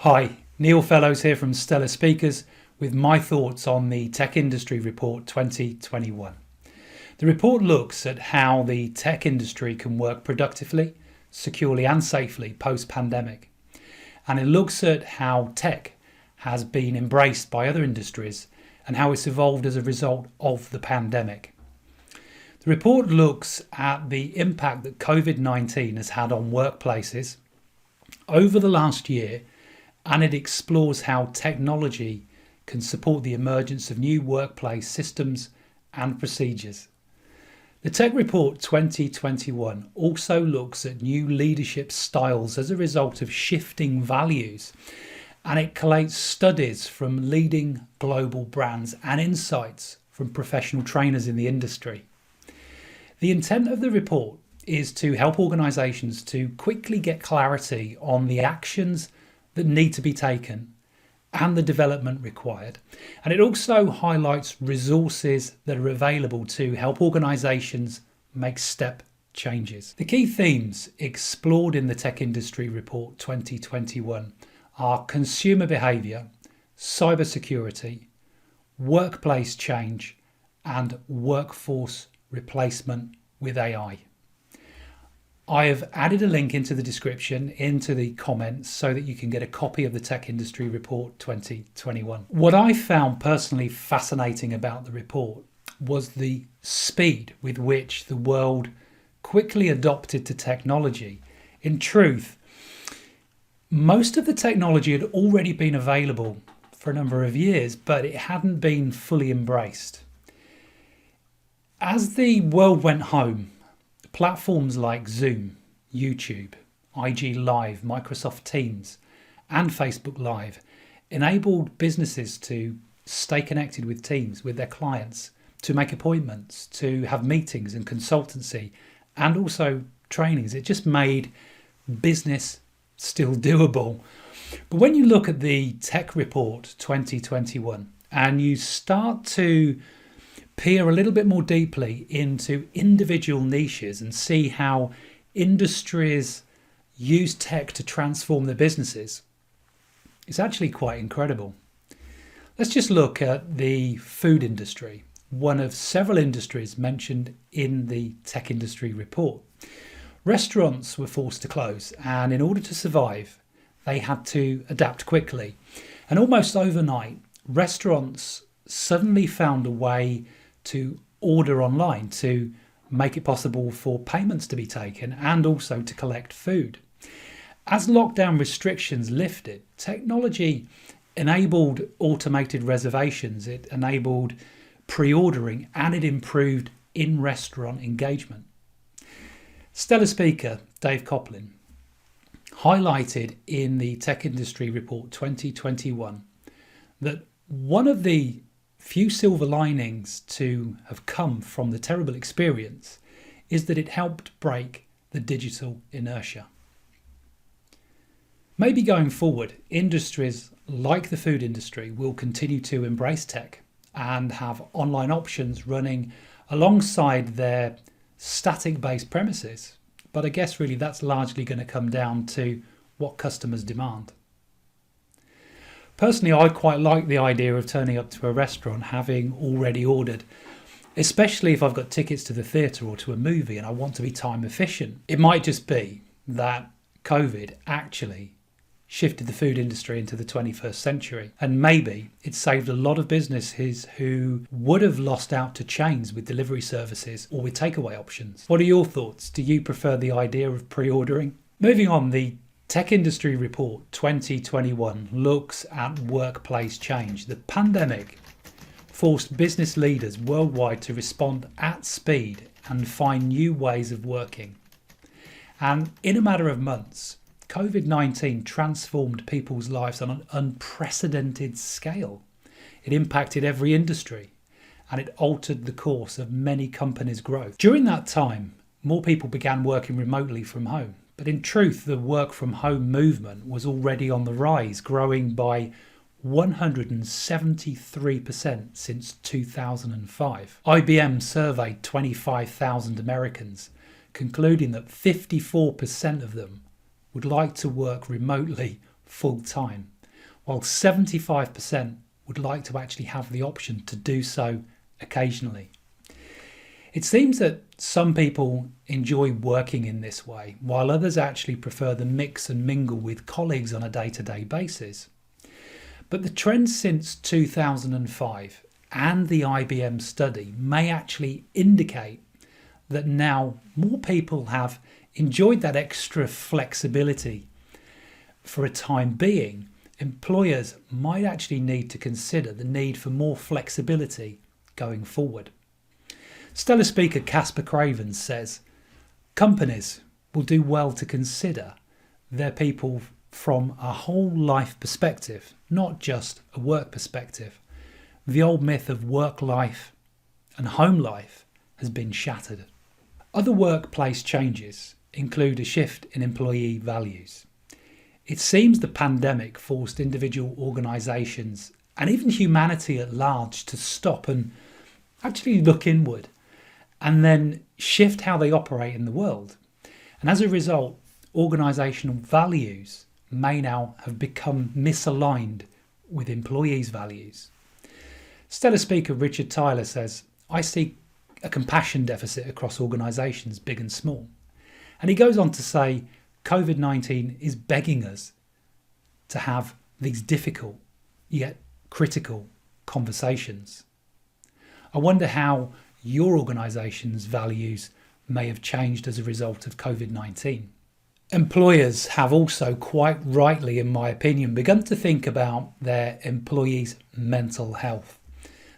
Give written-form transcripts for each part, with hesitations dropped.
Hi, Neil Fellows here from Stellar Speakers with my thoughts on the Tech Industry Report 2021. The report looks at how the tech industry can work productively, securely and safely post-pandemic. And it looks at how tech has been embraced by other industries and how it's evolved as a result of the pandemic. The report looks at the impact that COVID-19 has had on workplaces over the last year, and it explores how technology can support the emergence of new workplace systems and procedures. The Tech Report 2021 also looks at new leadership styles as a result of shifting values, and it collates studies from leading global brands and insights from professional trainers in the industry. The intent of the report is to help organisations to quickly get clarity on the actions that need to be taken and the development required. And it also highlights resources that are available to help organisations make step changes. The key themes explored in the Tech Industry Report 2021 are consumer behaviour, cybersecurity, workplace change, and workforce replacement with AI. I have added a link into the description, into the comments, so that you can get a copy of the Tech Industry Report 2021. What I found personally fascinating about the report was the speed with which the world quickly adopted to technology. In truth, most of the technology had already been available for a number of years, but it hadn't been fully embraced. As the world went home, platforms like Zoom, YouTube, IG Live, Microsoft Teams, and Facebook Live enabled businesses to stay connected with teams, with their clients, to make appointments, to have meetings and consultancy, and also trainings. It just made business still doable. But when you look at the Tech Report 2021 and you start to peer a little bit more deeply into individual niches and see how industries use tech to transform their businesses, it's actually quite incredible. Let's just look at the food industry, one of several industries mentioned in the Tech Industry Report. Restaurants were forced to close, and in order to survive, they had to adapt quickly. And almost overnight, restaurants suddenly found a way to order online, to make it possible for payments to be taken and also to collect food. As lockdown restrictions lifted, technology enabled automated reservations, it enabled pre-ordering, and it improved in-restaurant engagement. Stellar speaker Dave Coplin highlighted in the Tech Industry Report 2021 that one of the few silver linings to have come from the terrible experience is that it helped break the digital inertia. Maybe going forward, industries like the food industry will continue to embrace tech and have online options running alongside their static-based premises. But I guess really that's largely going to come down to what customers demand. Personally, I quite like the idea of turning up to a restaurant having already ordered, especially if I've got tickets to the theatre or to a movie and I want to be time efficient. It might just be that COVID actually shifted the food industry into the 21st century, and maybe it saved a lot of businesses who would have lost out to chains with delivery services or with takeaway options. What are your thoughts? Do you prefer the idea of pre-ordering? Moving on, the Tech Industry Report 2021 looks at workplace change. The pandemic forced business leaders worldwide to respond at speed and find new ways of working. And in a matter of months, COVID-19 transformed people's lives on an unprecedented scale. It impacted every industry and it altered the course of many companies' growth. During that time, more people began working remotely from home. But in truth, the work from home movement was already on the rise, growing by 173% since 2005. IBM surveyed 25,000 Americans, concluding that 54% of them would like to work remotely full time. while 75% would like to actually have the option to do so occasionally. It seems that some people enjoy working in this way, while others actually prefer the mix and mingle with colleagues on a day-to-day basis. But the trend since 2005 and the IBM study may actually indicate that now more people have enjoyed that extra flexibility. For a time being, employers might actually need to consider the need for more flexibility going forward. Stellar speaker Caspar Craven says, companies will do well to consider their people from a whole life perspective, not just a work perspective. The old myth of work life and home life has been shattered. Other workplace changes include a shift in employee values. It seems the pandemic forced individual organisations and even humanity at large to stop and actually look inward and then shift how they operate in the world. And as a result, organisational values may now have become misaligned with employees' values. Stellar speaker Richard Tyler says, I see a compassion deficit across organisations, big and small. And he goes on to say, COVID-19 is begging us to have these difficult yet critical conversations. I wonder how your organisation's values may have changed as a result of COVID-19. Employers have also quite rightly, in my opinion, begun to think about their employees' mental health.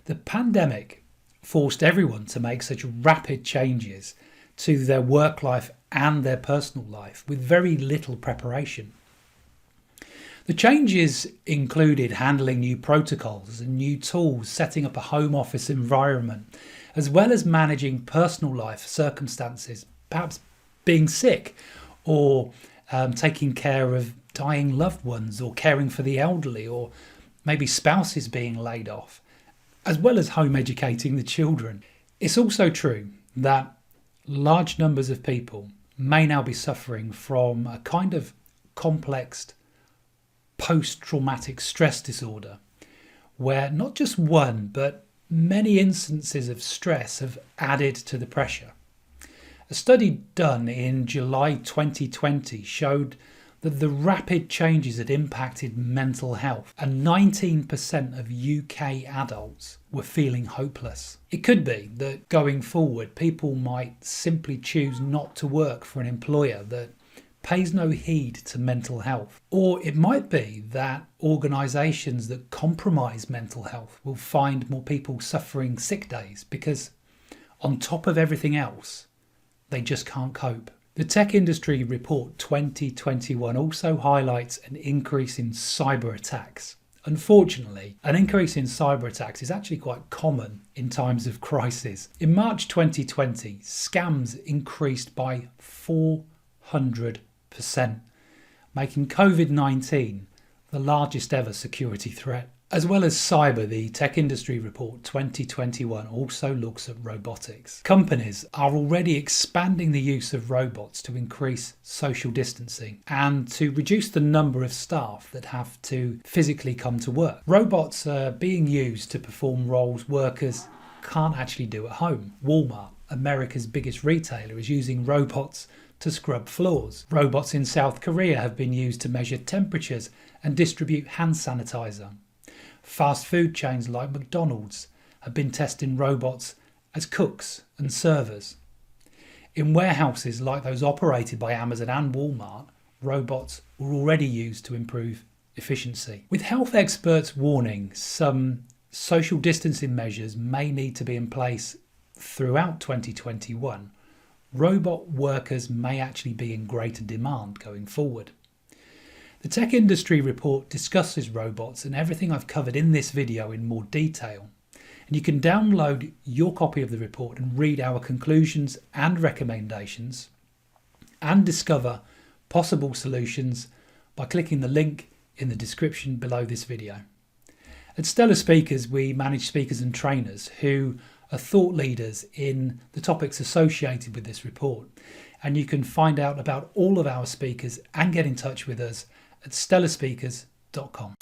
The pandemic forced everyone to make such rapid changes to their work life and their personal life with very little preparation. The changes included handling new protocols and new tools, setting up a home office environment, as well as managing personal life circumstances, perhaps being sick or taking care of dying loved ones or caring for the elderly or maybe spouses being laid off, as well as home educating the children. It's also true that large numbers of people may now be suffering from a kind of complex post-traumatic stress disorder, where not just one, but many instances of stress have added to the pressure. A study done in July 2020 showed that the rapid changes had impacted mental health, and 19% of UK adults were feeling hopeless. It could be that going forward, people might simply choose not to work for an employer that pays no heed to mental health. Or it might be that organisations that compromise mental health will find more people suffering sick days because, on top of everything else, they just can't cope. The Tech Industry Report 2021 also highlights an increase in cyber attacks. Unfortunately, an increase in cyber attacks is actually quite common in times of crisis. In March 2020, scams increased by 400%, making COVID-19 the largest ever security threat. As well as cyber, the Tech Industry Report 2021 also looks at robotics. Companies are already expanding the use of robots to increase social distancing and to reduce the number of staff that have to physically come to work. Robots are being used to perform roles workers can't actually do at home. Walmart, America's biggest retailer, is using robots to scrub floors. Robots in South Korea have been used to measure temperatures and distribute hand sanitizer. Fast food chains like McDonald's have been testing robots as cooks and servers. In warehouses like those operated by Amazon and Walmart, robots were already used to improve efficiency. With health experts warning some social distancing measures may need to be in place throughout 2021, robot workers may actually be in greater demand going forward. The Tech Industry Report discusses robots and everything I've covered in this video in more detail, and you can download your copy of the report and read our conclusions and recommendations and discover possible solutions by clicking the link in the description below this video. At Stellar Speakers, we manage speakers and trainers who are thought leaders in the topics associated with this report, and you can find out about all of our speakers and get in touch with us at stellarspeakers.com.